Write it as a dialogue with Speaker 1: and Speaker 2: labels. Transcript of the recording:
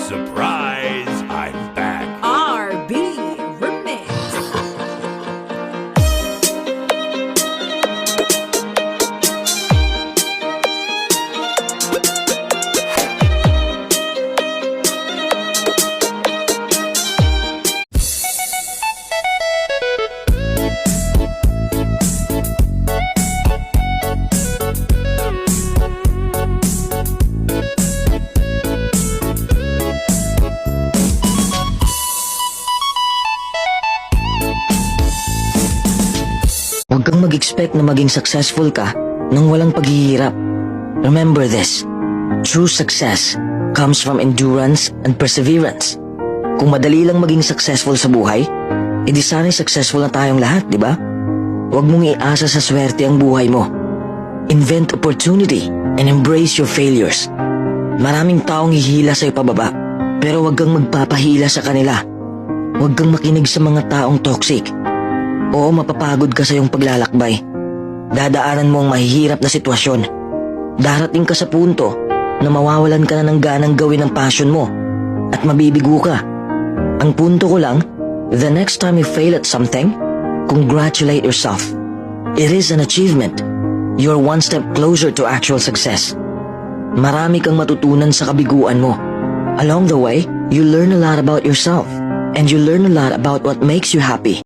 Speaker 1: Surprise! I'm back.
Speaker 2: RB Remix.
Speaker 3: Huwag kang mag-expect na maging successful ka nang walang paghihirap. Remember this, true success comes from endurance and perseverance. Kung madali lang maging successful sa buhay, edi sana'y successful na tayong lahat, di ba? Huwag mong iasa sa swerte ang buhay mo. Invent opportunity and embrace your failures. Maraming taong hihila sa'yo pababa, pero huwag kang magpapahila sa kanila. Huwag kang makinig sa mga taong toxic. Oo, mapapagod ka sa iyong paglalakbay. Dadaanan mo ang mahihirap na sitwasyon. Darating ka sa punto na mawawalan ka na ng ganang gawin ang passion mo at mabibigo ka. Ang punto ko lang, the next time you fail at something, congratulate yourself. It is an achievement. You're one step closer to actual success. Marami kang matutunan sa kabiguan mo. Along the way, you learn a lot about yourself and you learn a lot about what makes you happy.